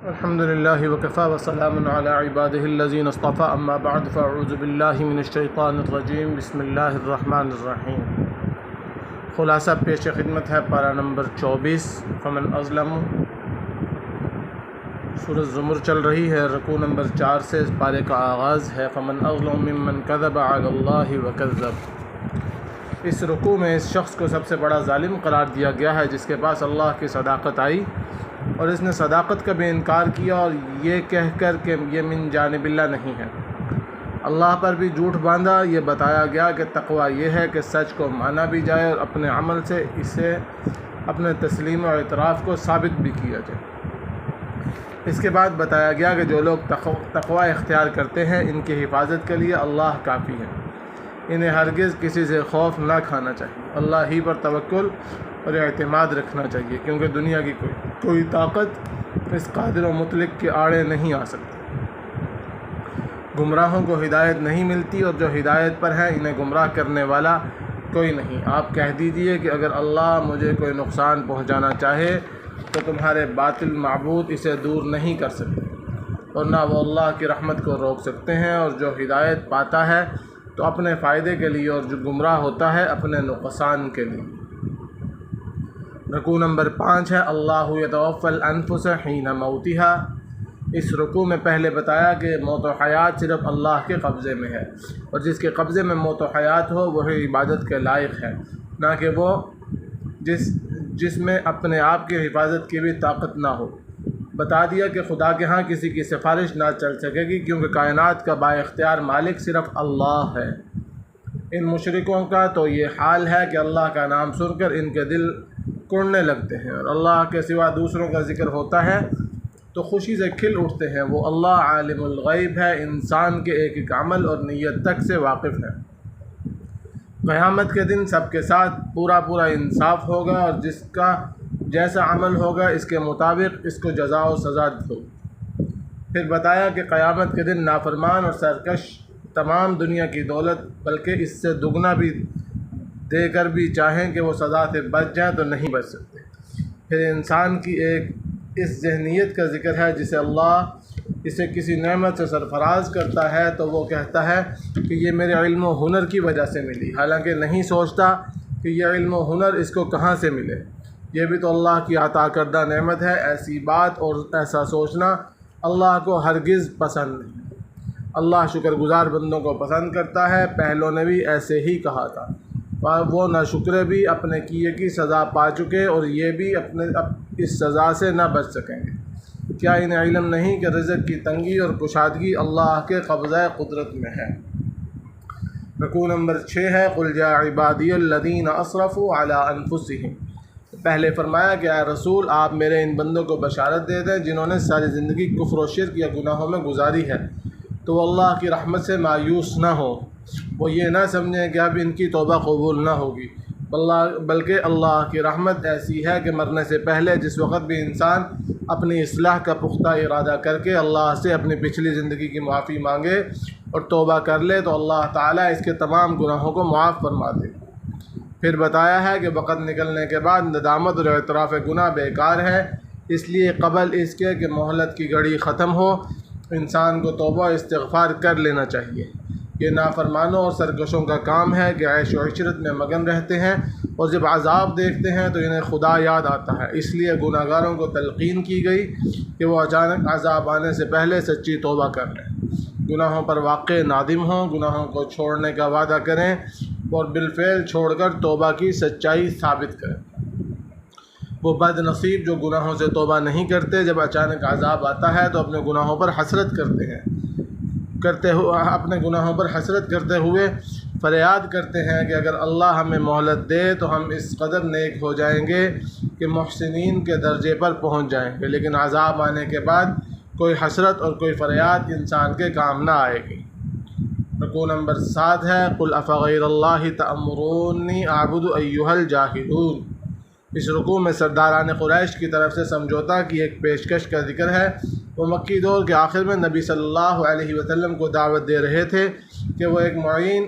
الحمد للہ وکفیٰ وسلام علی عبادہ الذین اصطفیٰ اما بعد فاعوذ باللہ من الشیطان الرجیم بسم اللہ الرحمن الرحیم۔ خلاصہ پیش خدمت ہے پارہ نمبر 24 فمن اظلم، سورۃ زمر چل رہی ہے، رکوع نمبر 4 سے اس پارے کا آغاز ہے۔ فمن اظلم ممن کذب علی اللہ وکذب۔ اس رکوع میں اس شخص کو سب سے بڑا ظالم قرار دیا گیا ہے جس کے پاس اللہ کی صداقت آئی اور اس نے صداقت کا بھی انکار کیا اور یہ کہہ کر کہ یہ من جانب اللہ نہیں ہے، اللہ پر بھی جھوٹ باندھا۔ یہ بتایا گیا کہ تقویٰ یہ ہے کہ سچ کو مانا بھی جائے اور اپنے عمل سے اسے اپنے تسلیم و اعتراف کو ثابت بھی کیا جائے۔ اس کے بعد بتایا گیا کہ جو لوگ تقویٰ اختیار کرتے ہیں ان کی حفاظت کے لیے اللہ کافی ہے، انہیں ہرگز کسی سے خوف نہ کھانا چاہیے، اللہ ہی پر توکل اور اعتماد رکھنا چاہیے، کیونکہ دنیا کی کوئی طاقت اس قادر و مطلق کے آڑے نہیں آ سکتی۔ گمراہوں کو ہدایت نہیں ملتی اور جو ہدایت پر ہیں انہیں گمراہ کرنے والا کوئی نہیں۔ آپ کہہ دیجئے کہ اگر اللہ مجھے کوئی نقصان پہنچانا چاہے تو تمہارے باطل معبود اسے دور نہیں کر سکتے اور نہ وہ اللہ کی رحمت کو روک سکتے ہیں، اور جو ہدایت پاتا ہے تو اپنے فائدے کے لیے اور جو گمراہ ہوتا ہے اپنے نقصان کے لیے۔ رکوع نمبر 5 ہے اللہ یتوفی الانفس حین موتها۔ اس رکوع میں پہلے بتایا کہ موت و حیات صرف اللہ کے قبضے میں ہے، اور جس کے قبضے میں موت و حیات ہو وہی عبادت کے لائق ہے، نہ کہ وہ جس میں اپنے آپ کی حفاظت کی بھی طاقت نہ ہو۔ بتا دیا کہ خدا کے ہاں کسی کی سفارش نہ چل سکے گی، کیونکہ کائنات کا با اختیار مالک صرف اللہ ہے۔ ان مشرکوں کا تو یہ حال ہے کہ اللہ کا نام سن کر ان کے دل کڑنے لگتے ہیں، اور اللہ کے سوا دوسروں کا ذکر ہوتا ہے تو خوشی سے کھل اٹھتے ہیں۔ وہ اللہ عالم الغیب ہے، انسان کے ایک ایک عمل اور نیت تک سے واقف ہے۔ قیامت کے دن سب کے ساتھ پورا انصاف ہوگا، اور جس کا جیسا عمل ہوگا اس کے مطابق اس کو جزا و سزا ہوگی۔ پھر بتایا کہ قیامت کے دن نافرمان اور سرکش تمام دنیا کی دولت بلکہ اس سے دگنا بھی دے کر بھی چاہیں کہ وہ سزا سے بچ جائیں تو نہیں بچ سکتے۔ پھر انسان کی ایک اس ذہنیت کا ذکر ہے جسے اللہ اسے کسی نعمت سے سرفراز کرتا ہے تو وہ کہتا ہے کہ یہ میرے علم و ہنر کی وجہ سے ملی، حالانکہ نہیں سوچتا کہ یہ علم و ہنر اس کو کہاں سے ملے، یہ بھی تو اللہ کی عطا کردہ نعمت ہے۔ ایسی بات اور ایسا سوچنا اللہ کو ہرگز پسند نہیں۔ اللہ شکر گزار بندوں کو پسند کرتا ہے، پہلوں نے بھی ایسے ہی کہا تھا، وہ نہ شکرے بھی اپنے کیے کی سزا پا چکے اور یہ بھی اس سزا سے نہ بچ سکیں گے۔ کیا انہیں علم نہیں کہ رزق کی تنگی اور کشادگی اللہ کے قبضہ قدرت میں ہے؟ رکوع نمبر 6 ہے قل یا عبادی الذین اسرفوا علی انفسہم۔ پہلے فرمایا کہ اے رسول آپ میرے ان بندوں کو بشارت دے دیں جنہوں نے ساری زندگی کفر و شرک یا گناہوں میں گزاری ہے، تو وہ اللہ کی رحمت سے مایوس نہ ہو، وہ یہ نہ سمجھیں کہ اب ان کی توبہ قبول نہ ہوگی، بلکہ اللہ کی رحمت ایسی ہے کہ مرنے سے پہلے جس وقت بھی انسان اپنی اصلاح کا پختہ ارادہ کر کے اللہ سے اپنی پچھلی زندگی کی معافی مانگے اور توبہ کر لے تو اللہ تعالیٰ اس کے تمام گناہوں کو معاف فرما دے۔ پھر بتایا ہے کہ وقت نکلنے کے بعد ندامت اور اعتراف گناہ بیکار ہے، اس لیے قبل اس کے کہ مہلت کی گھڑی ختم ہو انسان کو توبہ استغفار کر لینا چاہیے۔ یہ نافرمانوں اور سرکشوں کا کام ہے کہ عیش و عشرت میں مگن رہتے ہیں اور جب عذاب دیکھتے ہیں تو انہیں خدا یاد آتا ہے، اس لیے گناہ گاروں کو تلقین کی گئی کہ وہ اچانک عذاب آنے سے پہلے سچی توبہ کر لیں، گناہوں پر واقع نادم ہوں، گناہوں کو چھوڑنے کا وعدہ کریں اور بالفعل چھوڑ کر توبہ کی سچائی ثابت کریں۔ وہ بد نصیب جو گناہوں سے توبہ نہیں کرتے، جب اچانک عذاب آتا ہے تو اپنے گناہوں پر حسرت کرتے ہوئے فریاد کرتے ہیں کہ اگر اللہ ہمیں مہلت دے تو ہم اس قدر نیک ہو جائیں گے کہ محسنین کے درجے پر پہنچ جائیں گے، لیکن عذاب آنے کے بعد کوئی حسرت اور کوئی فریاد انسان کے کام نہ آئے گی۔ رکوع نمبر 7 ہے قل افغیر اللہ تأمرونی اعبد ایھا الجاہلون۔ اس رکوع میں سرداران قریش کی طرف سے سمجھوتا کی ایک پیشکش کا ذکر ہے۔ وہ مکی دور کے آخر میں نبی صلی اللہ علیہ وسلم کو دعوت دے رہے تھے کہ وہ ایک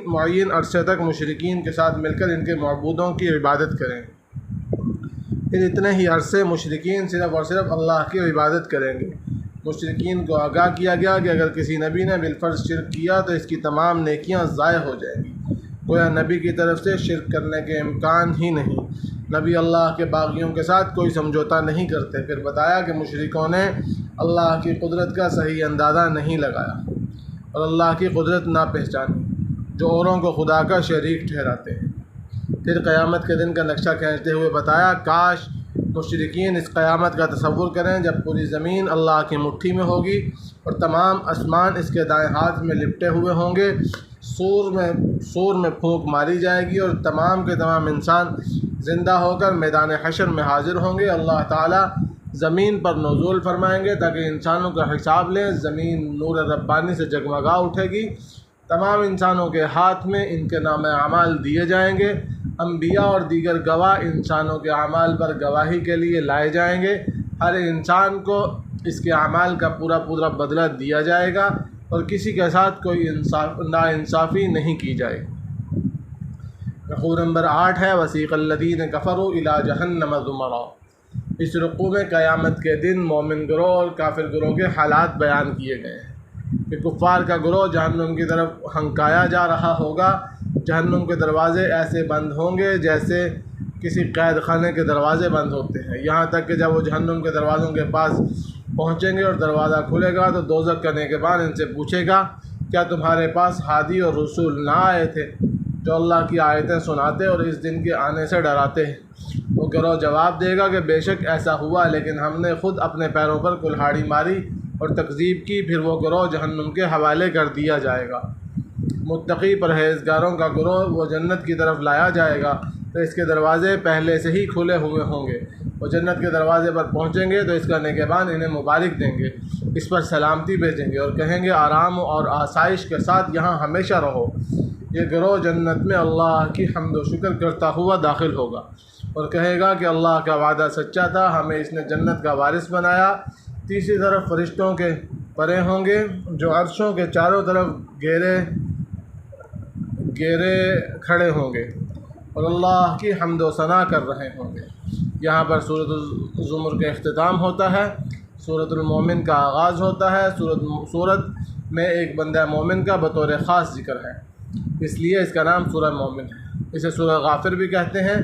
معین عرصے تک مشرکین کے ساتھ مل کر ان کے معبودوں کی عبادت کریں۔ پھر اتنے ہی عرصے مشرکین صرف اور صرف اللہ کی عبادت کریں گے، مشرکین کو آگاہ کیا گیا کہ اگر کسی نبی نے بالفرض شرک کیا تو اس کی تمام نیکیاں ضائع ہو جائیں گی۔ گویا نبی کی طرف سے شرک کرنے کے امکان ہی نہیں۔ نبی اللہ کے باغیوں کے ساتھ کوئی سمجھوتا نہیں کرتے۔ پھر بتایا کہ مشرکوں نے اللہ کی قدرت کا صحیح اندازہ نہیں لگایا اور اللہ کی قدرت نہ پہچانی، جو اوروں کو خدا کا شریک ٹھہراتے ہیں۔ پھر قیامت کے دن کا نقشہ کھینچتے ہوئے بتایا، کاش مشرکین اس قیامت کا تصور کریں جب پوری زمین اللہ کی مٹھی میں ہوگی اور تمام آسمان اس کے دائیں ہاتھ میں لپٹے ہوئے ہوں گے۔ سور میں پھونک ماری جائے گی اور تمام کے تمام انسان زندہ ہو کر میدان حشر میں حاضر ہوں گے۔ اللہ تعالیٰ زمین پر نزول فرمائیں گے تاکہ انسانوں کا حساب لیں۔ زمین نور ربانی سے جگمگا اٹھے گی۔ تمام انسانوں کے ہاتھ میں ان کے نام اعمال دیے جائیں گے۔ انبیاء اور دیگر گواہ انسانوں کے اعمال پر گواہی کے لیے لائے جائیں گے۔ ہر انسان کو اس کے اعمال کا پورا بدلہ دیا جائے گا اور کسی کے ساتھ کوئی ناانصافی نہیں کی جائے گی۔ رقوع نمبر 8 ہے وسیق الذین کفروا الی جہنم زمرا۔ اس رقوع میں قیامت کے دن مومن گروہ اور کافر گروہ کے حالات بیان کیے گئے ہیں کہ کفار کا گروہ جہنم کی طرف ہنکایا جا رہا ہوگا۔ جہنم کے دروازے ایسے بند ہوں گے جیسے کسی قید خانے کے دروازے بند ہوتے ہیں، یہاں تک کہ جب وہ جہنم کے دروازوں کے پاس پہنچیں گے اور دروازہ کھلے گا تو دوزخ کا نگہبان ان سے پوچھے گا، کیا تمہارے پاس ہادی اور رسول نہ آئے تھے جو اللہ کی آیتیں سناتے اور اس دن کے آنے سے ڈراتے ہیں؟ وہ گروہ جواب دے گا کہ بے شک ایسا ہوا، لیکن ہم نے خود اپنے پیروں پر کلہاڑی ماری اور تکذیب کی۔ پھر وہ گروہ جہنم کے حوالے کر دیا جائے گا۔ متقی پرہیزگاروں کا گروہ وہ جنت کی طرف لایا جائے گا تو اس کے دروازے پہلے سے ہی کھلے ہوئے ہوں گے۔ وہ جنت کے دروازے پر پہنچیں گے تو اس کا نگہبان انہیں مبارک دیں گے، اس پر سلامتی بھیجیں گے اور کہیں گے آرام اور آسائش کے ساتھ یہاں ہمیشہ رہو۔ یہ گروہ جنت میں اللہ کی حمد و شکر کرتا ہوا داخل ہوگا اور کہے گا کہ اللہ کا وعدہ سچا تھا، ہمیں اس نے جنت کا وارث بنایا۔ تیسری طرف فرشتوں کے پرے ہوں گے جو عرشوں کے چاروں طرف گھیرے کھڑے ہوں گے اور اللہ کی حمد و ثنا کر رہے ہوں گے۔ یہاں پر سورۃ الزمر کا اختتام ہوتا ہے، سورۃ المومن کا آغاز ہوتا ہے۔ سورت میں ایک بندہ مومن کا بطور خاص ذکر ہے، اس لیے اس کا نام سورہ مومن ہے۔ اسے سورہ غافر بھی کہتے ہیں۔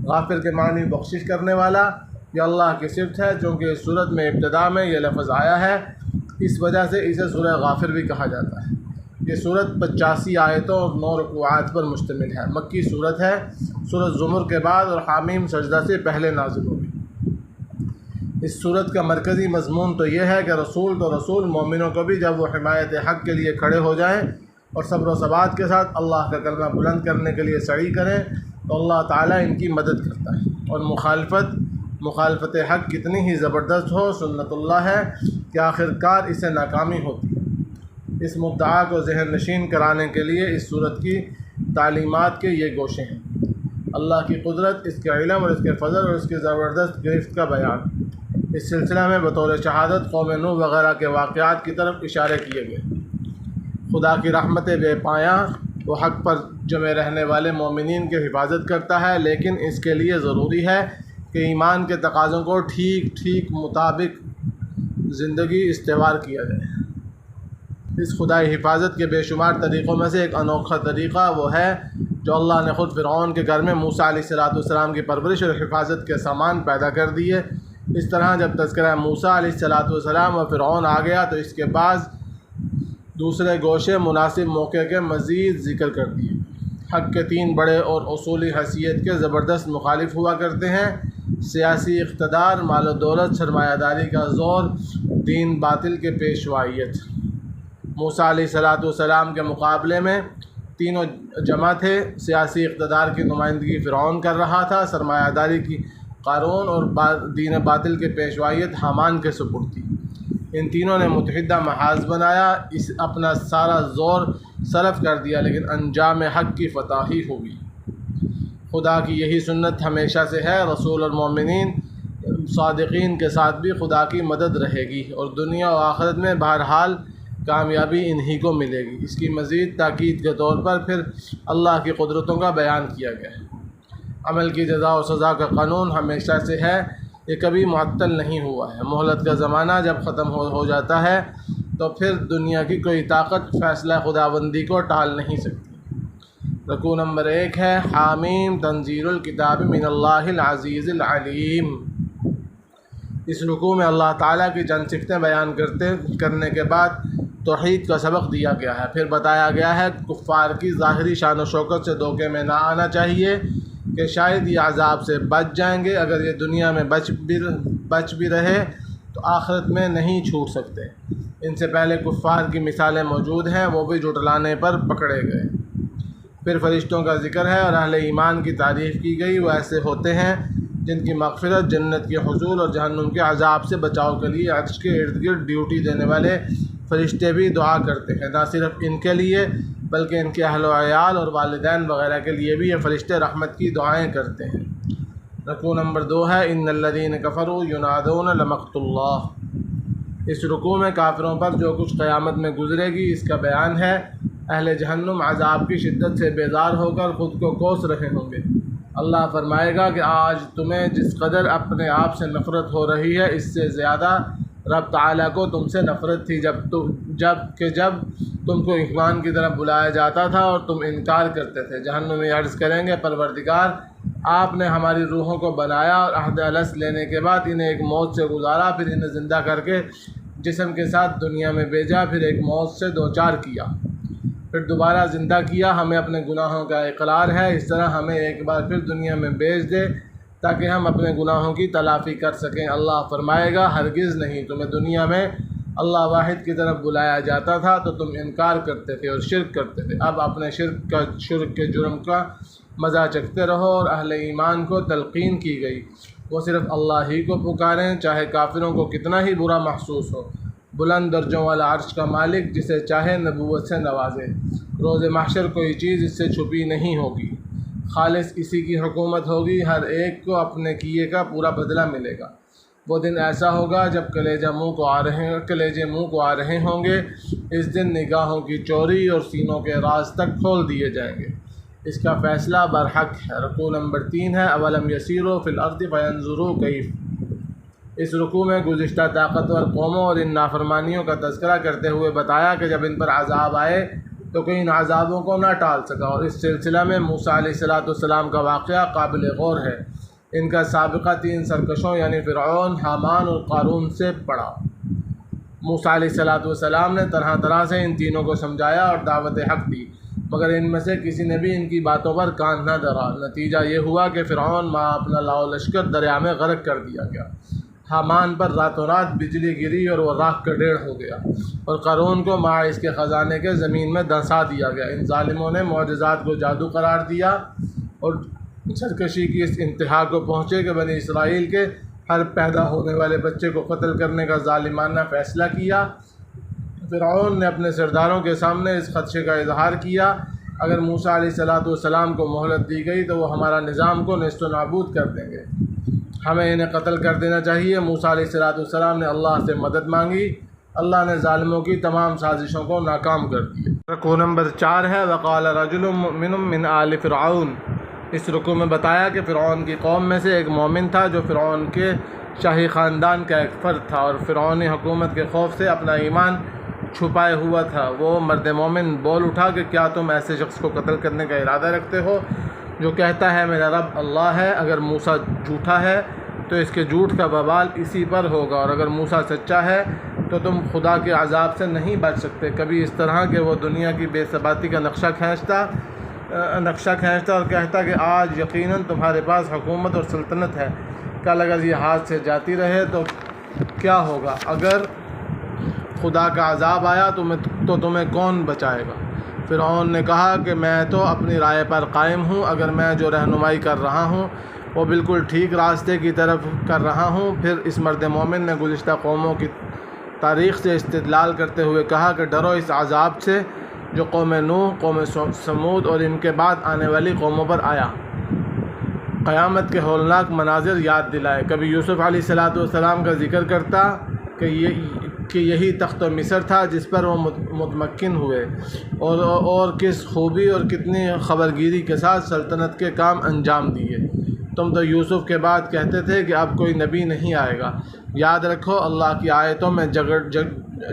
غافر کے معنی بخشش کرنے والا، یہ اللہ کی صفت ہے چونکہ اس سورت میں ابتدا میں یہ لفظ آیا ہے، اس وجہ سے اسے سورہ غافر بھی کہا جاتا ہے۔ یہ سورت 85 آیتوں اور 9 رکوعات پر مشتمل ہے، مکی سورت ہے۔ سورۃ زمر کے بعد اور حامیم سجدہ سے پہلے نازل ہوئی۔ اس سورت کا مرکزی مضمون تو یہ ہے کہ رسول مومنوں کو بھی جب وہ حمایت حق کے لیے کھڑے ہو جائیں اور صبر و ثبات کے ساتھ اللہ کا کلمہ بلند کرنے کے لیے سعی کریں تو اللہ تعالیٰ ان کی مدد کرتا ہے۔ اور مخالفت حق کتنی ہی زبردست ہو، سنت اللہ ہے کہ آخر کار اسے ناکامی ہوتی ہے۔ اس مدعا کو ذہن نشین کرانے کے لیے اس صورت کی تعلیمات کے یہ گوشے ہیں: اللہ کی قدرت، اس کے علم اور اس کے فضل اور اس کی زبردست گرفت کا بیان۔ اس سلسلہ میں بطور شہادت قوم نوح وغیرہ کے واقعات کی طرف اشارے کیے گئے۔ خدا کی رحمت بے پایاں وہ حق پر جمے رہنے والے مومنین کی حفاظت کرتا ہے، لیکن اس کے لیے ضروری ہے کہ ایمان کے تقاضوں کو ٹھیک مطابق زندگی استوار کیا جائے۔ اس خدائی حفاظت کے بے شمار طریقوں میں سے ایک انوکھا طریقہ وہ ہے جو اللہ نے خود فرعون کے گھر میں موسیٰ علیہ السلام کی پرورش اور حفاظت کے سامان پیدا کر دیے۔ اس طرح جب تذکرہ موسیٰ علیہ السلام و فرعون آ گیا تو اس کے بعد دوسرے گوشے مناسب موقع کے مزید ذکر کر دیے۔ حق کے 3 بڑے اور اصولی حیثیت کے زبردست مخالف ہوا کرتے ہیں: سیاسی اقتدار، مال و دولت، سرمایہ داری کا زور، دین باطل کے پیشوائیت۔ موسیٰ علیہ السلام کے مقابلے میں تینوں جمع تھے۔ سیاسی اقتدار کی نمائندگی فرعون کر رہا تھا، سرمایہ داری کی قارون اور دین باطل کے پیشوائیت حامان کے سپرد تھی۔ ان تینوں نے متحدہ محاذ بنایا، اپنا سارا زور صرف کر دیا، لیکن انجام حق کی فتح ہی ہوئی۔ خدا کی یہی سنت ہمیشہ سے ہے۔ رسول اور مومنین صادقین کے ساتھ بھی خدا کی مدد رہے گی اور دنیا و آخرت میں بہرحال کامیابی انہی کو ملے گی۔ اس کی مزید تاکید کے طور پر پھر اللہ کی قدرتوں کا بیان کیا گیا ہے۔ عمل کی جزا و سزا کا قانون ہمیشہ سے ہے۔ یہ کبھی معطل نہیں ہوا ہے۔ مہلت کا زمانہ جب ختم ہو جاتا ہے تو پھر دنیا کی کوئی طاقت فیصلہ خداوندی کو ٹال نہیں سکتی۔ رکوع نمبر 1 ہے حامیم تنزیل الکتاب من اللہ العزیز العلیم۔ اس رکوع میں اللہ تعالیٰ کی چند صفتیں بیان کرنے کے بعد توحید کا سبق دیا گیا ہے۔ پھر بتایا گیا ہے کفار کی ظاہری شان و شوکت سے دھوکے میں نہ آنا چاہیے کہ شاید یہ عذاب سے بچ جائیں گے، اگر یہ دنیا میں بچ بھی رہے تو آخرت میں نہیں چھوٹ سکتے۔ ان سے پہلے کفار کی مثالیں موجود ہیں، وہ بھی جھٹلانے پر پکڑے گئے۔ پھر فرشتوں کا ذکر ہے اور اہل ایمان کی تعریف کی گئی۔ وہ ایسے ہوتے ہیں جن کی مغفرت، جنت کے حصول اور جہنم کے عذاب سے بچاؤ کے لیے عرش کے ارد گرد ڈیوٹی دینے والے فرشتے بھی دعا کرتے ہیں۔ نہ صرف ان کے لیے بلکہ ان کے اہل و عیال اور والدین وغیرہ کے لیے بھی یہ فرشتے رحمت کی دعائیں کرتے ہیں۔ رکوع نمبر 2 ہے ان الذین کفروا ینادون لمقت اللہ۔ اس رکوع میں کافروں پر جو کچھ قیامت میں گزرے گی اس کا بیان ہے۔ اہل جہنم عذاب کی شدت سے بیزار ہو کر خود کو کوس رہے ہوں گے۔ اللہ فرمائے گا کہ آج تمہیں جس قدر اپنے آپ سے نفرت ہو رہی ہے اس سے زیادہ رب تعالیٰ کو تم سے نفرت تھی جب تم کو ایمان کی طرف بلایا جاتا تھا اور تم انکار کرتے تھے۔ جہنمی عرض کریں گے پروردگار آپ نے ہماری روحوں کو بنایا اور عہد الست لینے کے بعد انہیں ایک موت سے گزارا، پھر انہیں زندہ کر کے جسم کے ساتھ دنیا میں بھیجا، پھر ایک موت سے دوچار کیا، پھر دوبارہ زندہ کیا۔ ہمیں اپنے گناہوں کا اقرار ہے، اس طرح ہمیں ایک بار پھر دنیا میں بھیج دے تاکہ ہم اپنے گناہوں کی تلافی کر سکیں۔ اللہ فرمائے گا ہرگز نہیں، تمہیں دنیا میں اللہ واحد کی طرف بلایا جاتا تھا تو تم انکار کرتے تھے اور شرک کرتے تھے۔ اب اپنے شرک کے جرم کا مزہ چکھتے رہو۔ اور اہل ایمان کو تلقین کی گئی وہ صرف اللہ ہی کو پکاریں، چاہے کافروں کو کتنا ہی برا محسوس ہو۔ بلند درجوں والا عرش کا مالک جسے چاہے نبوت سے نوازے۔ روز محشر کوئی چیز اس سے چھپی نہیں ہوگی، خالص اسی کی حکومت ہوگی، ہر ایک کو اپنے کیے کا پورا بدلہ ملے گا۔ وہ دن ایسا ہوگا جب کلیجے منہ کو آ رہے ہوں گے۔ اس دن نگاہوں کی چوری اور سینوں کے راز تک کھول دیے جائیں گے۔ اس کا فیصلہ برحق ہے۔ رکوع نمبر 3 ہے اولم یسیروا فی الارض فینظروا کیف۔ اس رکوع میں گزشتہ طاقتور قوموں اور ان نافرمانیوں کا تذکرہ کرتے ہوئے بتایا کہ جب ان پر عذاب آئے تو کوئی ان عذابوں کو نہ ٹال سکا، اور اس سلسلہ میں موسیٰ علیہ السلام کا واقعہ قابل غور ہے۔ ان کا سابقہ 3 سرکشوں یعنی فرعون، حامان اور قارون سے پڑا۔ موسیٰ علیہ السلام نے طرح طرح سے ان تینوں کو سمجھایا اور دعوت حق دی، مگر ان میں سے کسی نے بھی ان کی باتوں پر کان نہ دھرا۔ نتیجہ یہ ہوا کہ فرعون اپنا لاؤ لشکر دریا میں غرق کر دیا گیا، حامان پر راتوں رات بجلی گری اور وہ راکھ کا ڈھیر ہو گیا، اور قارون کو مع اس کے خزانے کے زمین میں دھنسا دیا گیا۔ ان ظالموں نے معجزات کو جادو قرار دیا اور سرکشی کی اس انتہا کو پہنچے کہ بنی اسرائیل کے ہر پیدا ہونے والے بچے کو قتل کرنے کا ظالمانہ فیصلہ کیا۔ فرعون نے اپنے سرداروں کے سامنے اس خدشے کا اظہار کیا اگر موسیٰ علیہ السلام کو مہلت دی گئی تو وہ ہمارا نظام کو نیست و نابود کر دیں گے، ہمیں انہیں قتل کر دینا چاہیے۔ موسیٰ علیہ السلام نے اللہ سے مدد مانگی، اللہ نے ظالموں کی تمام سازشوں کو ناکام کر دیا۔ رکوع نمبر 4 ہے وقال رجل مؤمن من آل فرعون۔ اس رکوع میں بتایا کہ فرعون کی قوم میں سے ایک مومن تھا جو فرعون کے شاہی خاندان کا ایک فرد تھا اور فرعونی حکومت کے خوف سے اپنا ایمان چھپائے ہوا تھا۔ وہ مرد مومن بول اٹھا کہ کیا تم ایسے شخص کو قتل کرنے کا ارادہ رکھتے ہو جو کہتا ہے میرا رب اللہ ہے؟ اگر موسیٰ جھوٹا ہے تو اس کے جھوٹ کا وبال اسی پر ہوگا، اور اگر موسیٰ سچا ہے تو تم خدا کے عذاب سے نہیں بچ سکتے۔ کبھی اس طرح کہ وہ دنیا کی بے ثباتی کا نقشہ کھینچتا اور کہتا کہ آج یقیناً تمہارے پاس حکومت اور سلطنت ہے، کل اگر یہ ہاتھ سے جاتی رہے تو کیا ہوگا؟ اگر خدا کا عذاب آیا تو تمہیں کون بچائے گا؟ فرعون نے کہا کہ میں تو اپنی رائے پر قائم ہوں، اگر میں جو رہنمائی کر رہا ہوں وہ بالکل ٹھیک راستے کی طرف کر رہا ہوں۔ پھر اس مرد مومن نے گزشتہ قوموں کی تاریخ سے استدلال کرتے ہوئے کہا کہ ڈرو اس عذاب سے جو قوم نوح، قوم سمود اور ان کے بعد آنے والی قوموں پر آیا۔ قیامت کے ہولناک مناظر یاد دلائے۔ کبھی یوسف علیہ السلام کا ذکر کرتا کہ یہی تخت مصر تھا جس پر وہ متمکن ہوئے، اور کس خوبی اور کتنی خبرگیری کے ساتھ سلطنت کے کام انجام دیے۔ تم تو یوسف کے بعد کہتے تھے کہ اب کوئی نبی نہیں آئے گا۔ یاد رکھو اللہ کی آیتوں میں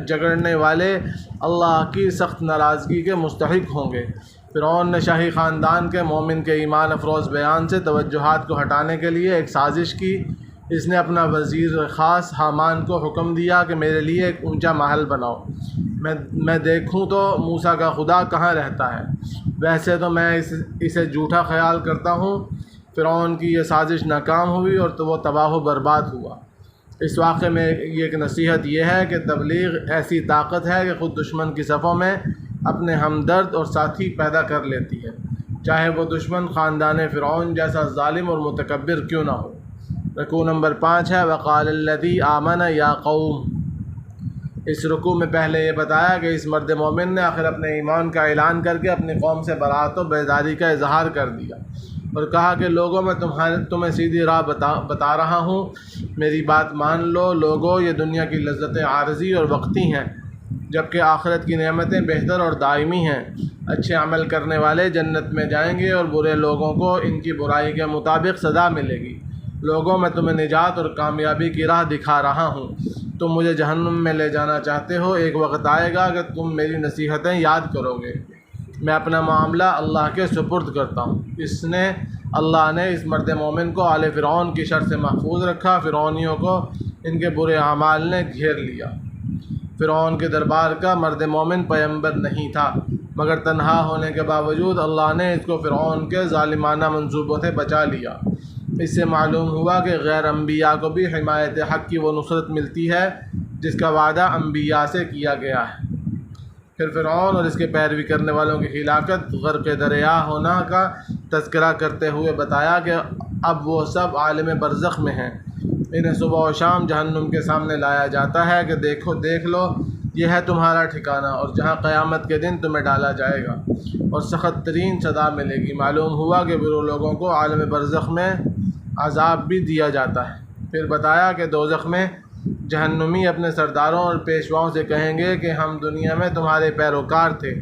جگڑنے والے اللہ کی سخت ناراضگی کے مستحق ہوں گے۔ فرعون نے شاہی خاندان کے مومن کے ایمان افروز بیان سے توجہات کو ہٹانے کے لیے ایک سازش کی۔ اس نے اپنا وزیر خاص حامان کو حکم دیا کہ میرے لیے ایک اونچا محل بناؤ، میں دیکھوں تو موسیٰ کا خدا کہاں رہتا ہے۔ ویسے تو میں اسے جھوٹا خیال کرتا ہوں۔ فرعون کی یہ سازش ناکام ہوئی اور تو وہ تباہ و برباد ہوا۔ اس واقعے میں ایک نصیحت یہ ہے کہ تبلیغ ایسی طاقت ہے کہ خود دشمن کی صفوں میں اپنے ہمدرد اور ساتھی پیدا کر لیتی ہے، چاہے وہ دشمن خاندان فرعون جیسا ظالم اور متکبر کیوں نہ ہو۔ رکوع نمبر 5 ہے وقال الذی آمن یا قوم۔ اس رکوع میں پہلے یہ بتایا کہ اس مرد مومن نے آخر اپنے ایمان کا اعلان کر کے اپنی قوم سے برات و بیداری کا اظہار کر دیا اور کہا کہ لوگوں میں تمہیں سیدھی راہ بتا رہا ہوں، میری بات مان لو لوگوں، یہ دنیا کی لذتیں عارضی اور وقتی ہیں، جبکہ آخرت کی نعمتیں بہتر اور دائمی ہیں۔ اچھے عمل کرنے والے جنت میں جائیں گے اور برے لوگوں کو ان کی برائی کے مطابق سزا ملے گی۔ لوگوں میں تمہیں نجات اور کامیابی کی راہ دکھا رہا ہوں، تم مجھے جہنم میں لے جانا چاہتے ہو، ایک وقت آئے گا کہ تم میری نصیحتیں یاد کرو گے۔ میں اپنا معاملہ اللہ کے سپرد کرتا ہوں۔ اللہ نے اس مرد مومن کو آل فرعون کی شر سے محفوظ رکھا۔ فرعونیوں کو ان کے برے اعمال نے گھیر لیا۔ فرعون کے دربار کا مرد مومن پیغمبر نہیں تھا، مگر تنہا ہونے کے باوجود اللہ نے اس کو فرعون کے ظالمانہ منصوبوں سے بچا لیا۔ اس سے معلوم ہوا کہ غیر انبیاء کو بھی حمایت حق کی وہ نصرت ملتی ہے جس کا وعدہ انبیاء سے کیا گیا ہے۔ پھر فرعون اور اس کے پیروی کرنے والوں کی ہلاکت، غرق دریا ہونا کا تذکرہ کرتے ہوئے بتایا کہ اب وہ سب عالم برزخ میں ہیں، انہیں صبح و شام جہنم کے سامنے لایا جاتا ہے کہ دیکھ لو یہ ہے تمہارا ٹھکانہ، اور جہاں قیامت کے دن تمہیں ڈالا جائے گا اور سخت ترین سزا ملے گی۔ معلوم ہوا کہ برے لوگوں کو عالم برزخ میں عذاب بھی دیا جاتا ہے۔ پھر بتایا کہ دوزخ میں جہنمی اپنے سرداروں اور پیشواؤں سے کہیں گے کہ ہم دنیا میں تمہارے پیروکار تھے،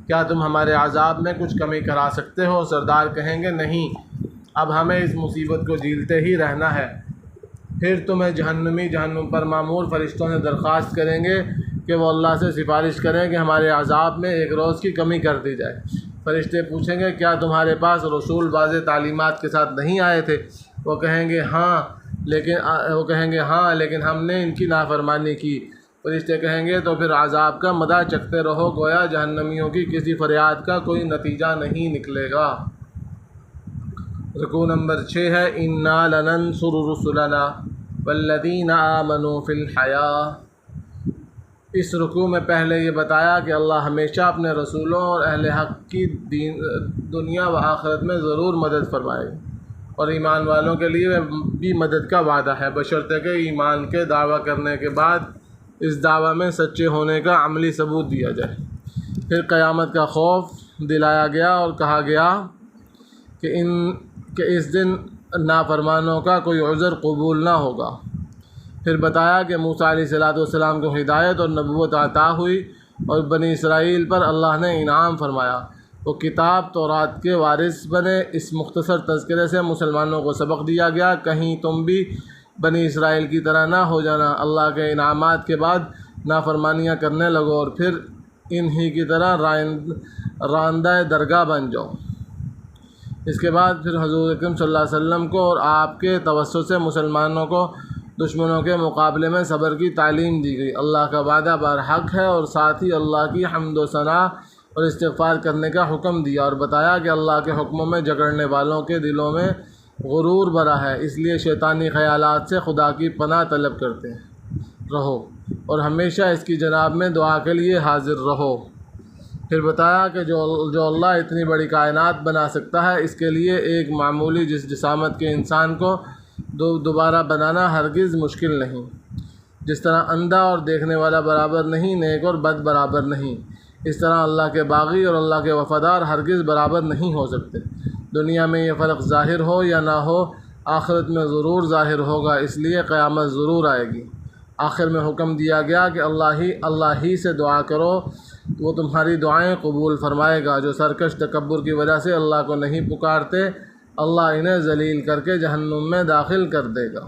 کیا تم ہمارے عذاب میں کچھ کمی کرا سکتے ہو؟ سردار کہیں گے نہیں، اب ہمیں اس مصیبت کو جھیلتے ہی رہنا ہے۔ پھر تمہیں جہنم پر معمور فرشتوں سے درخواست کریں گے کہ وہ اللہ سے سفارش کریں کہ ہمارے عذاب میں ایک روز کی کمی کر دی جائے۔ فرشتے پوچھیں گے کیا تمہارے پاس رسول واضح تعلیمات کے ساتھ نہیں آئے تھے؟ وہ کہیں گے ہاں لیکن ہم نے ان کی نافرمانی کی۔ فرشتے کہیں گے تو پھر عذاب کا مزہ چکھتے رہو، گویا جہنمیوں کی کسی فریاد کا کوئی نتیجہ نہیں نکلے گا۔ رکوع نمبر 6 ہے اِنَّا لَنَنصُرُ رُسُلَنَا وَالَّذِينَ آمَنُوا فِي الْحَيَاةِ۔ اس رکوع میں پہلے یہ بتایا کہ اللہ ہمیشہ اپنے رسولوں اور اہل حق کی دنیا و آخرت میں ضرور مدد فرمائے گا، اور ایمان والوں کے لیے بھی مدد کا وعدہ ہے، بشرطے کہ ایمان کے دعویٰ کرنے کے بعد اس دعویٰ میں سچے ہونے کا عملی ثبوت دیا جائے۔ پھر قیامت کا خوف دلایا گیا اور کہا گیا کہ اس دن نافرمانوں کا کوئی عذر قبول نہ ہوگا۔ پھر بتایا کہ موسیٰ علیہ السلام کو ہدایت اور نبوت عطا ہوئی اور بنی اسرائیل پر اللہ نے انعام فرمایا، وہ کتاب تورات کے وارث بنے۔ اس مختصر تذکرے سے مسلمانوں کو سبق دیا گیا، کہیں تم بھی بنی اسرائیل کی طرح نہ ہو جانا، اللہ کے انعامات کے بعد نافرمانیاں کرنے لگو اور پھر انہی کی طرح راندہ درگاہ بن جاؤ۔ اس کے بعد پھر حضور اکرم صلی اللہ علیہ وسلم کو اور آپ کے توسط سے مسلمانوں کو دشمنوں کے مقابلے میں صبر کی تعلیم دی گئی۔ اللہ کا وعدہ برحق ہے اور ساتھ ہی اللہ کی حمد و ثنا اور استغفار کرنے کا حکم دیا، اور بتایا کہ اللہ کے حکموں میں جگڑنے والوں کے دلوں میں غرور بھرا ہے، اس لیے شیطانی خیالات سے خدا کی پناہ طلب کرتے رہو اور ہمیشہ اس کی جناب میں دعا کے لیے حاضر رہو۔ پھر بتایا کہ جو اللہ اتنی بڑی کائنات بنا سکتا ہے، اس کے لیے ایک معمولی جسامت کے انسان کو دوبارہ بنانا ہرگز مشکل نہیں۔ جس طرح اندھا اور دیکھنے والا برابر نہیں، نیک اور بد برابر نہیں، اس طرح اللہ کے باغی اور اللہ کے وفادار ہرگز برابر نہیں ہو سکتے۔ دنیا میں یہ فرق ظاہر ہو یا نہ ہو، آخرت میں ضرور ظاہر ہوگا، اس لیے قیامت ضرور آئے گی۔ آخر میں حکم دیا گیا کہ اللہ ہی سے دعا کرو، وہ تمہاری دعائیں قبول فرمائے گا۔ جو سرکش تکبر کی وجہ سے اللہ کو نہیں پکارتے، اللہ انہیں ذلیل کر کے جہنم میں داخل کر دے گا۔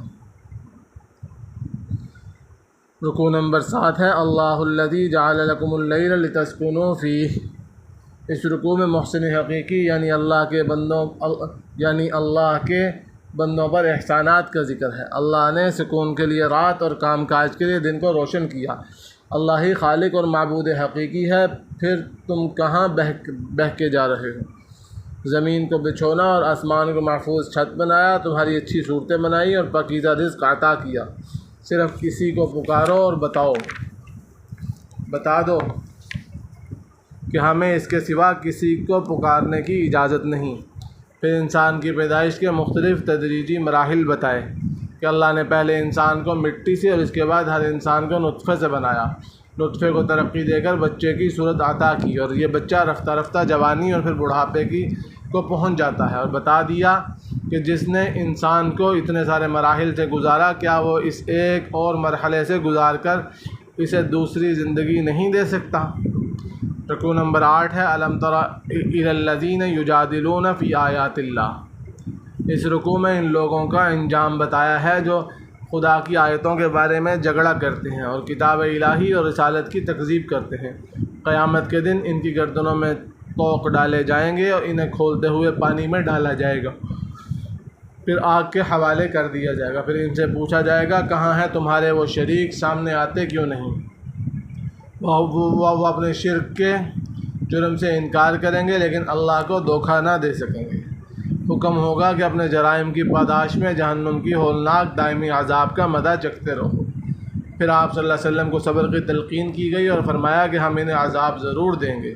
رکوع نمبر 7 ہے اللہ الذی جعل لکم اللیل لتسکنوا فیہ۔ اس رکوع میں محسن حقیقی یعنی اللہ کے بندوں پر احسانات کا ذکر ہے۔ اللہ نے سکون کے لیے رات اور کام کاج کے لیے دن کو روشن کیا۔ اللہ ہی خالق اور معبود حقیقی ہے، پھر تم کہاں بہہ کے جا رہے ہو؟ زمین کو بچھونا اور آسمان کو محفوظ چھت بنایا، تمہاری اچھی صورتیں بنائی اور پاکیزہ رزق عطا کیا۔ صرف کسی کو پکارو اور بتا دو کہ ہمیں اس کے سوا کسی کو پکارنے کی اجازت نہیں۔ پھر انسان کی پیدائش کے مختلف تدریجی مراحل بتائے کہ اللہ نے پہلے انسان کو مٹی سے اور اس کے بعد ہر انسان کو نطفے سے بنایا، نطفے کو ترقی دے کر بچے کی صورت عطا کی، اور یہ بچہ رفتہ رفتہ جوانی اور پھر بڑھاپے کو پہنچ جاتا ہے، اور بتا دیا کہ جس نے انسان کو اتنے سارے مراحل سے گزارا، کیا وہ اس ایک اور مرحلے سے گزار کر اسے دوسری زندگی نہیں دے سکتا؟ رکوع نمبر 8 ہے الم تر الی الذین یجادلون فی آیات اللہ۔ اس رکوع میں ان لوگوں کا انجام بتایا ہے جو خدا کی آیتوں کے بارے میں جھگڑا کرتے ہیں اور کتاب الہی اور رسالت کی تکذیب کرتے ہیں۔ قیامت کے دن ان کی گردنوں میں طوق ڈالے جائیں گے اور انہیں کھولتے ہوئے پانی میں ڈالا جائے گا، پھر آگ کے حوالے کر دیا جائے گا۔ پھر ان سے پوچھا جائے گا کہاں ہیں تمہارے وہ شریک، سامنے آتے کیوں نہیں؟ وہ اپنے شرک کے جرم سے انکار کریں گے لیکن اللہ کو دھوکہ نہ دے سکیں گے۔ حکم ہوگا کہ اپنے جرائم کی پاداش میں جہنم کی ہولناک دائمی عذاب کا مزہ چکھتے رہو۔ پھر آپ صلی اللہ علیہ وسلم کو صبر کی تلقین کی گئی اور فرمایا کہ ہم انہیں عذاب ضرور دیں گے،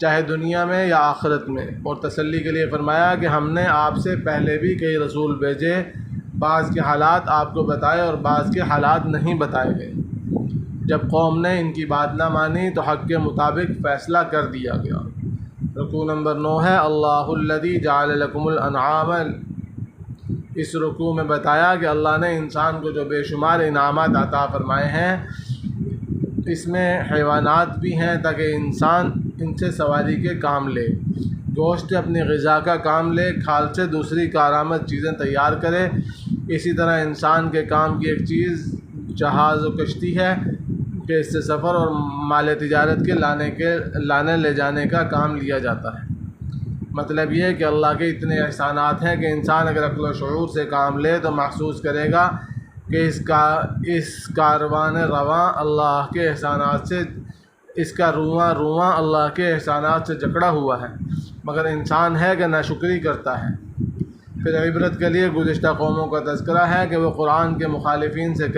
چاہے دنیا میں یا آخرت میں، اور تسلی کے لیے فرمایا کہ ہم نے آپ سے پہلے بھی کئی رسول بھیجے، بعض کے حالات آپ کو بتائے اور بعض کے حالات نہیں بتائے گئے۔ جب قوم نے ان کی بات نہ مانی تو حق کے مطابق فیصلہ کر دیا گیا۔ رکوع نمبر 9 ہے اللہ الذی جعل لکم الانعام۔ اس رکوع میں بتایا کہ اللہ نے انسان کو جو بے شمار انعامات عطا فرمائے ہیں، اس میں حیوانات بھی ہیں تاکہ انسان ان سے سواری کے کام لے، گوشت اپنی غذا کا کام لے، کھال سے دوسری کارآمد چیزیں تیار کرے۔ اسی طرح انسان کے کام کی ایک چیز جہاز و کشتی ہے کہ اس سے سفر اور مال تجارت کے لانے لے جانے کا کام لیا جاتا ہے۔ مطلب یہ ہے کہ اللہ کے اتنے احسانات ہیں کہ انسان اگر عقل و شعور سے کام لے تو محسوس کرے گا کہ اس کاروان رواں اللہ کے احسانات سے، اس کا رواں اللہ کے احسانات سے جکڑا ہوا ہے، مگر انسان ہے کہ ناشکری کرتا ہے۔ پھر عبرت کے لیے گزشتہ قوموں کا تذکرہ ہے کہ وہ قرآن کے مخالفین سے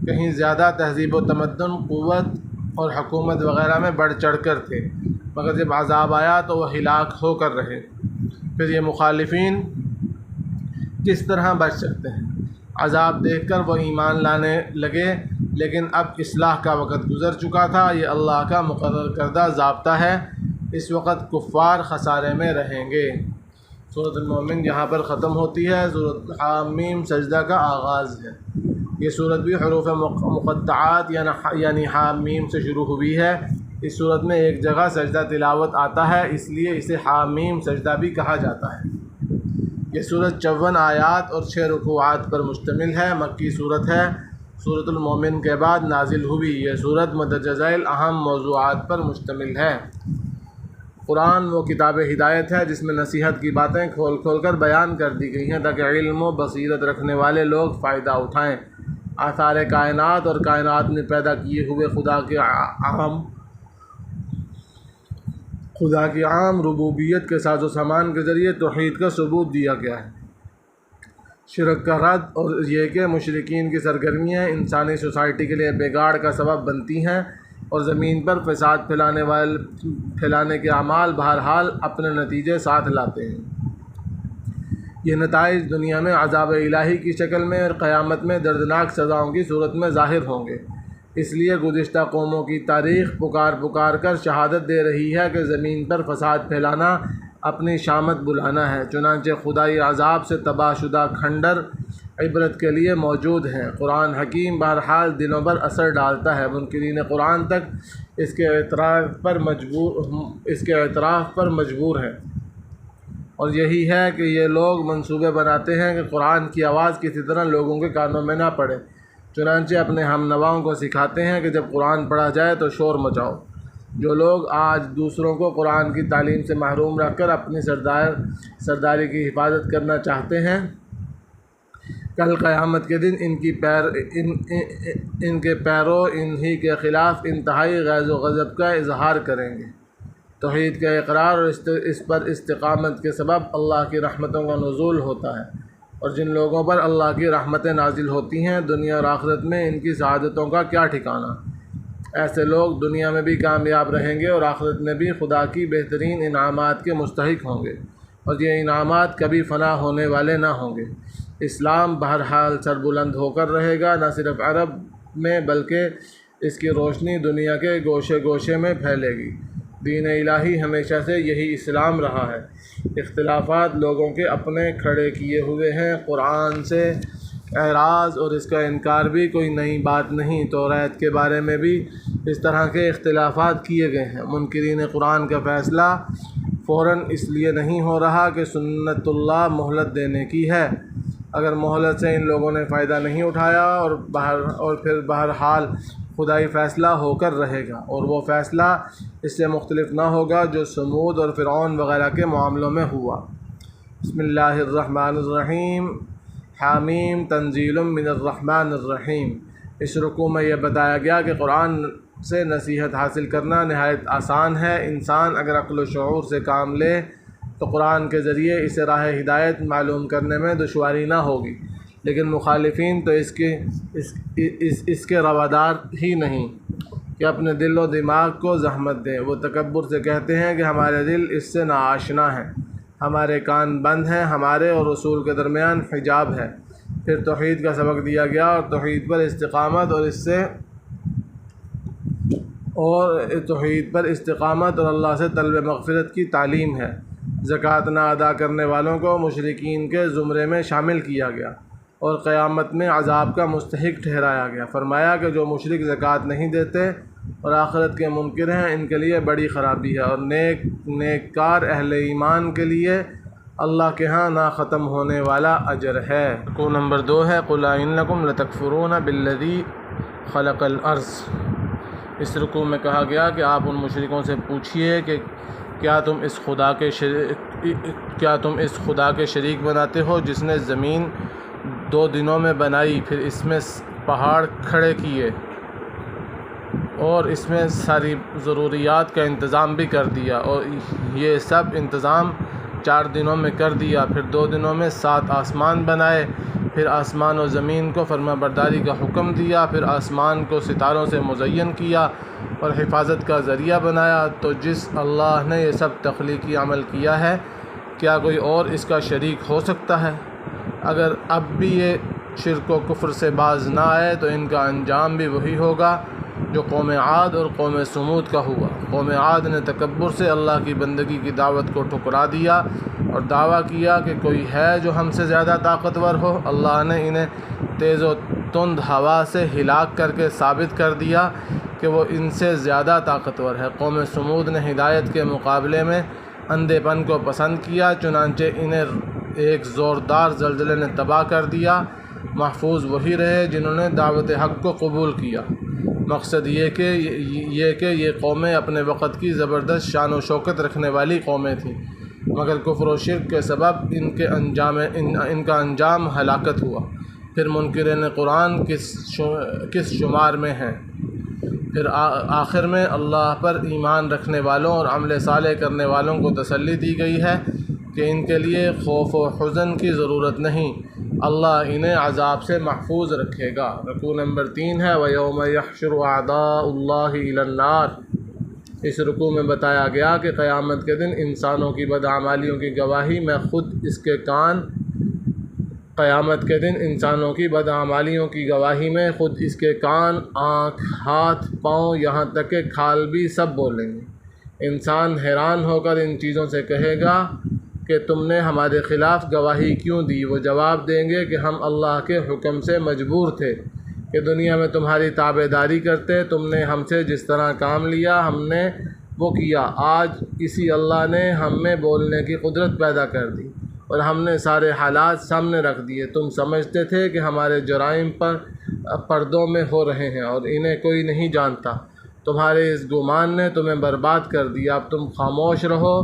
کہیں زیادہ تہذیب و تمدن، قوت اور حکومت وغیرہ میں بڑھ چڑھ کر تھے، مگر جب عذاب آیا تو وہ ہلاک ہو کر رہے۔ پھر یہ مخالفین کس طرح بچ سکتے ہیں؟ عذاب دیکھ کر وہ ایمان لانے لگے، لیکن اب اصلاح کا وقت گزر چکا تھا۔ یہ اللہ کا مقرر کردہ ضابطہ ہے، اس وقت کفار خسارے میں رہیں گے۔ سورۃ المومن یہاں پر ختم ہوتی ہے۔ سورۃ حامیم سجدہ کا آغاز ہے۔ یہ سورت بھی حروف مقطعات یعنی حامیم سے شروع ہوئی ہے۔ اس سورت میں ایک جگہ سجدہ تلاوت آتا ہے، اس لیے اسے حامیم سجدہ بھی کہا جاتا ہے۔ یہ سورت 54 آیات اور 6 رکوعات پر مشتمل ہے، مکی سورت ہے۔ سورۃ المومن کے بعد نازل ہوئی یہ سورت مندرجہ ذیل اہم موضوعات پر مشتمل ہے۔ قرآن وہ کتاب ہدایت ہے جس میں نصیحت کی باتیں کھول کھول کر بیان کر دی گئی ہیں تاکہ علم و بصیرت رکھنے والے لوگ فائدہ اٹھائیں۔ آثار کائنات اور کائنات میں پیدا کیے ہوئے خدا کی عام ربوبیت کے ساز و سامان کے ذریعے توحید کا ثبوت دیا گیا ہے۔ شرک کا رد اور یہ کہ مشرکین کی سرگرمیاں انسانی سوسائٹی کے لیے بگاڑ کا سبب بنتی ہیں اور زمین پر فساد پھیلانے کے اعمال بہرحال اپنے نتیجے ساتھ لاتے ہیں۔ یہ نتائج دنیا میں عذاب الہی کی شکل میں اور قیامت میں دردناک سزاؤں کی صورت میں ظاہر ہوں گے۔ اس لیے گزشتہ قوموں کی تاریخ پکار کر شہادت دے رہی ہے کہ زمین پر فساد پھیلانا اپنی شامت بلانا ہے۔ چنانچہ خدائی عذاب سے تباہ شدہ کھنڈر عبرت کے لیے موجود ہیں۔ قرآن حکیم بہرحال دلوں پر اثر ڈالتا ہے۔ منکرین قرآن تک اس کے اعتراف پر مجبور ہیں اور یہی ہے کہ یہ لوگ منصوبے بناتے ہیں کہ قرآن کی آواز کسی طرح لوگوں کے کانوں میں نہ پڑے، چنانچہ اپنے ہم نواؤں کو سکھاتے ہیں کہ جب قرآن پڑھا جائے تو شور مچاؤ۔ جو لوگ آج دوسروں کو قرآن کی تعلیم سے محروم رکھ کر اپنی سرداری کی حفاظت کرنا چاہتے ہیں، کل قیامت کے دن ان کے پیرو انہی کے خلاف انتہائی غیظ و غضب کا اظہار کریں گے۔ توحید کا اقرار اور اس پر استقامت کے سبب اللہ کی رحمتوں کا نزول ہوتا ہے، اور جن لوگوں پر اللہ کی رحمتیں نازل ہوتی ہیں دنیا اور آخرت میں ان کی سعادتوں کا کیا ٹھکانہ۔ ایسے لوگ دنیا میں بھی کامیاب رہیں گے اور آخرت میں بھی خدا کی بہترین انعامات کے مستحق ہوں گے، اور یہ انعامات کبھی فنا ہونے والے نہ ہوں گے۔ اسلام بہرحال سربلند ہو کر رہے گا، نہ صرف عرب میں بلکہ اس کی روشنی دنیا کے گوشے گوشے میں پھیلے گی۔ دین الہی ہمیشہ سے یہی اسلام رہا ہے۔ اختلافات لوگوں کے اپنے کھڑے کیے ہوئے ہیں، قرآن سے اعراض اور اس کا انکار بھی کوئی نئی بات نہیں۔ توریت کے بارے میں بھی اس طرح کے اختلافات کیے گئے ہیں۔ منکرین قرآن کا فیصلہ فوراً اس لیے نہیں ہو رہا کہ سنت اللہ مہلت دینے کی ہے۔ اگر مہلت سے ان لوگوں نے فائدہ نہیں اٹھایا اور پھر بہرحال خدائی فیصلہ ہو کر رہے گا، اور وہ فیصلہ اس سے مختلف نہ ہوگا جو سمود اور فرعون وغیرہ کے معاملوں میں ہوا۔ بسم اللہ الرحمن الرحیم، حامیم تنزیل من الرحمن الرحیم۔ اس رکوع میں یہ بتایا گیا کہ قرآن سے نصیحت حاصل کرنا نہایت آسان ہے۔ انسان اگر عقل و شعور سے کام لے تو قرآن کے ذریعے اسے راہ ہدایت معلوم کرنے میں دشواری نہ ہوگی، لیکن مخالفین تو اس کے روادار ہی نہیں کہ اپنے دل و دماغ کو زحمت دیں۔ وہ تکبر سے کہتے ہیں کہ ہمارے دل اس سے ناآشنا ہیں، ہمارے کان بند ہیں، ہمارے اور رسول کے درمیان حجاب ہے۔ پھر توحید کا سبق دیا گیا اور توحید پر استقامت اور اللہ سے طلب مغفرت کی تعلیم ہے۔ زکوٰۃ نہ ادا کرنے والوں کو مشرکین کے زمرے میں شامل کیا گیا اور قیامت میں عذاب کا مستحق ٹھہرایا گیا۔ فرمایا کہ جو مشرک زکوٰۃ نہیں دیتے اور آخرت کے منکر ہیں ان کے لیے بڑی خرابی ہے، اور نیک کار اہل ایمان کے لیے اللہ کے ہاں نہ ختم ہونے والا اجر ہے۔ رکوع نمبر 2 ہے قُلْ أَئِنَّكُمْ لَتَكْفُرُونَ بِالَّذِي خَلَقَ الْأَرْضَ۔ اس رکوع میں کہا گیا کہ آپ ان مشرکوں سے پوچھئے کہ کیا تم اس خدا کے شریک بناتے ہو جس نے زمین 2 دنوں میں بنائی، پھر اس میں پہاڑ کھڑے کیے اور اس میں ساری ضروریات کا انتظام بھی کر دیا، اور یہ سب انتظام 4 دنوں میں کر دیا، پھر 2 دنوں میں 7 آسمان بنائے، پھر آسمان و زمین کو فرما برداری کا حکم دیا، پھر آسمان کو ستاروں سے مزین کیا اور حفاظت کا ذریعہ بنایا۔ تو جس اللہ نے یہ سب تخلیقی عمل کیا ہے، کیا کوئی اور اس کا شریک ہو سکتا ہے؟ اگر اب بھی یہ شرک و کفر سے باز نہ آئے تو ان کا انجام بھی وہی ہوگا جو قوم عاد اور قوم سمود کا ہوا۔ قوم عاد نے تکبر سے اللہ کی بندگی کی دعوت کو ٹھکرا دیا اور دعویٰ کیا کہ کوئی ہے جو ہم سے زیادہ طاقتور ہو۔ اللہ نے انہیں تیز و تند ہوا سے ہلاک کر کے ثابت کر دیا کہ وہ ان سے زیادہ طاقتور ہے۔ قوم سمود نے ہدایت کے مقابلے میں اندھے پن کو پسند کیا، چنانچہ انہیں ایک زوردار زلزلے نے تباہ کر دیا۔ محفوظ وہی رہے جنہوں نے دعوت حق کو قبول کیا۔ مقصد یہ کہ یہ قومیں اپنے وقت کی زبردست شان و شوکت رکھنے والی قومیں تھیں، مگر کفر و شرک کے سبب ان کا انجام ہلاکت ہوا۔ پھر منکرین قرآن کس شمار میں ہیں؟ پھر آخر میں اللہ پر ایمان رکھنے والوں اور عمل صالح کرنے والوں کو تسلی دی گئی ہے کہ ان کے لیے خوف و حزن کی ضرورت نہیں، اللہ انہیں عذاب سے محفوظ رکھے گا۔ رکوع نمبر 3 ہے وَيَوْمَ يَحْشُرُ أَعْدَاءُ اللَّهِ إِلَى النَّارِ۔ اس رکوع میں بتایا گیا کہ قیامت کے دن انسانوں کی بدعمالیوں کی گواہی میں خود اس کے کان، آنکھ، ہاتھ، پاؤں، یہاں تک کہ کھال بھی سب بولیں گے۔ انسان حیران ہو کر ان چیزوں سے کہے گا کہ تم نے ہمارے خلاف گواہی کیوں دی؟ وہ جواب دیں گے کہ ہم اللہ کے حکم سے مجبور تھے کہ دنیا میں تمہاری تابع داری کرتے، تم نے ہم سے جس طرح کام لیا ہم نے وہ کیا۔ آج اسی اللہ نے ہم میں بولنے کی قدرت پیدا کر دی اور ہم نے سارے حالات سامنے رکھ دیے۔ تم سمجھتے تھے کہ ہمارے جرائم پر پردوں میں ہو رہے ہیں اور انہیں کوئی نہیں جانتا۔ تمہارے اس گمان نے تمہیں برباد کر دیا۔ اب تم خاموش رہو،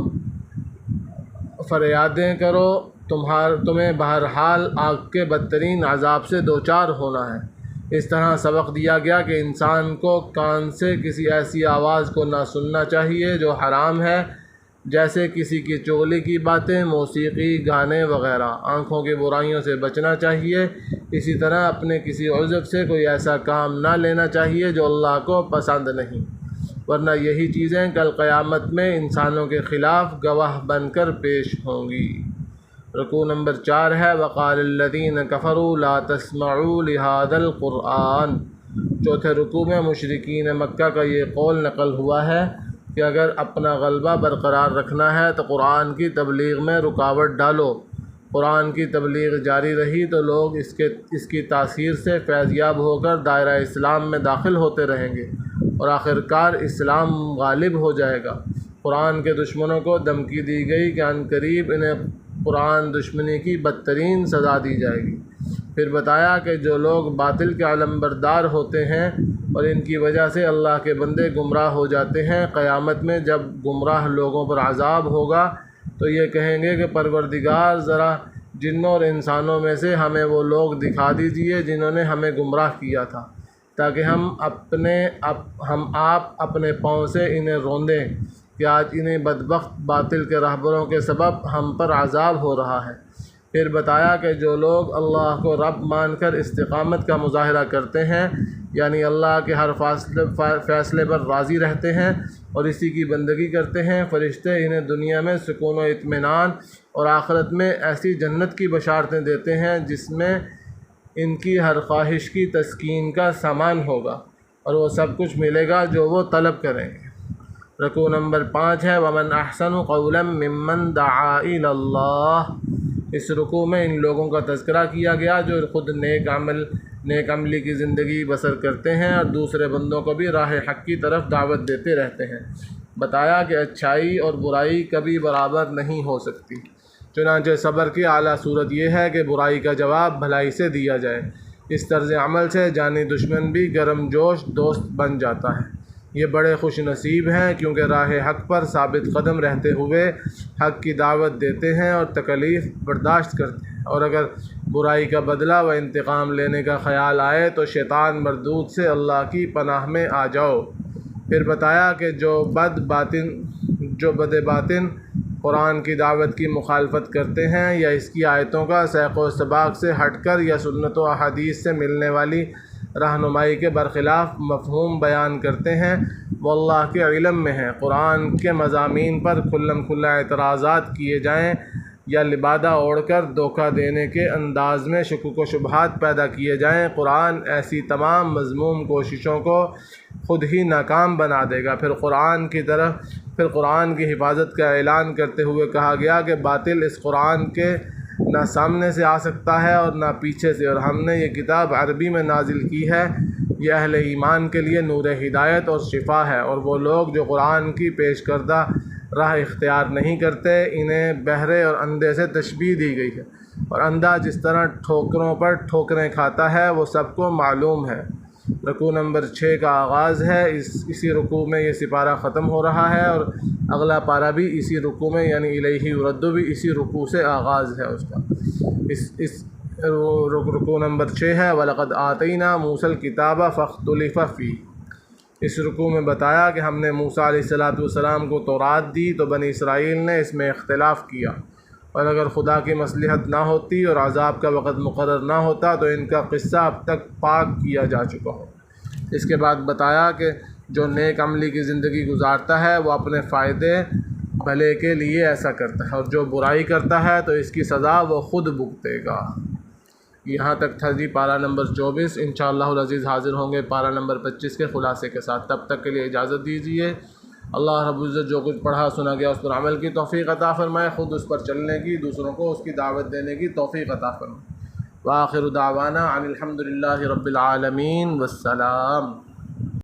فریادیں کرو، تمہیں بہرحال آگ کے بدترین عذاب سے دوچار ہونا ہے۔ اس طرح سبق دیا گیا کہ انسان کو کان سے کسی ایسی آواز کو نہ سننا چاہیے جو حرام ہے، جیسے کسی کی چغلی کی باتیں، موسیقی، گانے وغیرہ۔ آنکھوں کی برائیوں سے بچنا چاہیے۔ اسی طرح اپنے کسی عضو سے کوئی ایسا کام نہ لینا چاہیے جو اللہ کو پسند نہیں، ورنہ یہی چیزیں کل قیامت میں انسانوں کے خلاف گواہ بن کر پیش ہوں گی۔ رکوع نمبر 4 ہے وقال الذین کفروا لا تسمعوا لهذا القرآن۔ چوتھے رکوع میں مشرکین مکہ کا یہ قول نقل ہوا ہے کہ اگر اپنا غلبہ برقرار رکھنا ہے تو قرآن کی تبلیغ میں رکاوٹ ڈالو۔ قرآن کی تبلیغ جاری رہی تو لوگ اس کی تاثیر سے فیض یاب ہو کر دائرہ اسلام میں داخل ہوتے رہیں گے اور آخرکار اسلام غالب ہو جائے گا۔ قرآن کے دشمنوں کو دھمکی دی گئی کہ عنقریب انہیں قرآن دشمنی کی بدترین سزا دی جائے گی۔ پھر بتایا کہ جو لوگ باطل کے علمبردار ہوتے ہیں اور ان کی وجہ سے اللہ کے بندے گمراہ ہو جاتے ہیں، قیامت میں جب گمراہ لوگوں پر عذاب ہوگا تو یہ کہیں گے کہ پروردگار ذرا جنوں اور انسانوں میں سے ہمیں وہ لوگ دکھا دیجئے جنہوں نے ہمیں گمراہ کیا تھا، تاکہ ہم آپ اپنے پاؤں سے انہیں روندیں کہ آج انہیں بدبخت باطل کے رہبروں کے سبب ہم پر عذاب ہو رہا ہے۔ پھر بتایا کہ جو لوگ اللہ کو رب مان کر استقامت کا مظاہرہ کرتے ہیں، یعنی اللہ کے ہر فیصلے پر راضی رہتے ہیں اور اسی کی بندگی کرتے ہیں، فرشتے انہیں دنیا میں سکون و اطمینان اور آخرت میں ایسی جنت کی بشارتیں دیتے ہیں جس میں ان کی ہر خواہش کی تسکین کا سامان ہوگا اور وہ سب کچھ ملے گا جو وہ طلب کریں گے۔ رکوع نمبر 5 ہے وَمَنْ أَحْسَنُ قَوْلًا مِّمَّنْ دَعَا إِلَى اللَّهِ۔ اس رکوع میں ان لوگوں کا تذکرہ کیا گیا جو خود نیک عملی کی زندگی بسر کرتے ہیں اور دوسرے بندوں کو بھی راہ حق کی طرف دعوت دیتے رہتے ہیں۔ بتایا کہ اچھائی اور برائی کبھی برابر نہیں ہو سکتی، چنانچہ صبر کی اعلیٰ صورت یہ ہے کہ برائی کا جواب بھلائی سے دیا جائے۔ اس طرز عمل سے جانی دشمن بھی گرم جوش دوست بن جاتا ہے۔ یہ بڑے خوش نصیب ہیں کیونکہ راہ حق پر ثابت قدم رہتے ہوئے حق کی دعوت دیتے ہیں اور تکلیف برداشت کرتے ہیں، اور اگر برائی کا بدلہ و انتقام لینے کا خیال آئے تو شیطان مردود سے اللہ کی پناہ میں آ جاؤ۔ پھر بتایا کہ جو بد باطن قرآن کی دعوت کی مخالفت کرتے ہیں یا اس کی آیتوں کا سیاق و سباق سے ہٹ کر یا سنت و احادیث سے ملنے والی رہنمائی کے برخلاف مفہوم بیان کرتے ہیں، وہ اللہ کے علم میں ہے۔ قرآن کے مضامین پر کھلم کھلا اعتراضات کیے جائیں یا لبادہ اوڑھ کر دھوکہ دینے کے انداز میں شکوک و شبہات پیدا کیے جائیں، قرآن ایسی تمام مذموم کوششوں کو خود ہی ناکام بنا دے گا۔ پھر قرآن کی حفاظت کا اعلان کرتے ہوئے کہا گیا کہ باطل اس قرآن کے نہ سامنے سے آ سکتا ہے اور نہ پیچھے سے، اور ہم نے یہ کتاب عربی میں نازل کی ہے، یہ اہل ایمان کے لیے نور ہدایت اور شفا ہے، اور وہ لوگ جو قرآن کی پیش کردہ راہ اختیار نہیں کرتے انہیں بہرے اور اندھے سے تشبیہ دی گئی ہے، اور اندھا جس طرح ٹھوکروں پر ٹھوکریں کھاتا ہے وہ سب کو معلوم ہے۔ رکوع نمبر 6 کا آغاز ہے، اسی رکوع میں یہ سپارہ ختم ہو رہا ہے اور اگلا پارہ بھی اسی رکوع میں یعنی الیہ یرد بھی اسی رکوع سے آغاز ہے اس کا۔ اس رکوع نمبر 6 ہے وَلَقَدْ آتَيْنَا مُوسَى الْكِتَابَ فَاخْتُلِفَ فِيهِ۔ اس رکوع میں بتایا کہ ہم نے موسیٰ علیہ السلام کو تورات دی تو بنی اسرائیل نے اس میں اختلاف کیا، اور اگر خدا کی مصلحت نہ ہوتی اور عذاب کا وقت مقرر نہ ہوتا تو ان کا قصہ اب تک پاک کیا جا چکا ہو۔ اس کے بعد بتایا کہ جو نیک عملی کی زندگی گزارتا ہے وہ اپنے فائدے بھلے کے لیے ایسا کرتا ہے، اور جو برائی کرتا ہے تو اس کی سزا وہ خود بھگتے گا۔ یہاں تک تھا جی پارہ نمبر 24۔ انشاءاللہ العزیز حاضر ہوں گے پارہ نمبر 25 کے خلاصے کے ساتھ۔ تب تک کے لیے اجازت دیجیے۔ اللہ رب العزت جو کچھ پڑھا سنا گیا اس پر عمل کی توفیق عطا فرمائے، خود اس پر چلنے کی، دوسروں کو اس کی دعوت دینے کی توفیق عطا فرمائے۔ وآخر دعوانا ان الحمد للہ رب العالمین، والسلام۔